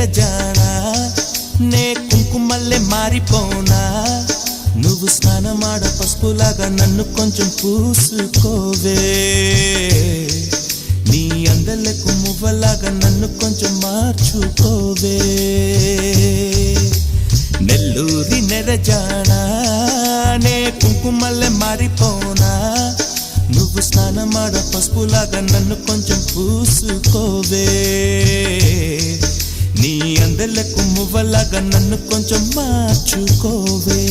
నెరజానా నే కుంకుమల్లే మారిపోనా నువ్వు స్నానమాడ పసుపులాగా నన్ను కొంచెం పూసుకోవే నీ అందలకు మువ్వలాగా నన్ను కొంచెం మార్చుకోవే నెల్లూరి నెరజానా నే కుంకుమల్లే మారిపోనా నువ్వు స్నానమాడ పసుపులాగా నన్ను కొంచెం పూసుకోవే నీ అందలకు మువ్వలాగా నన్ను కొంచెం మార్చుకోవే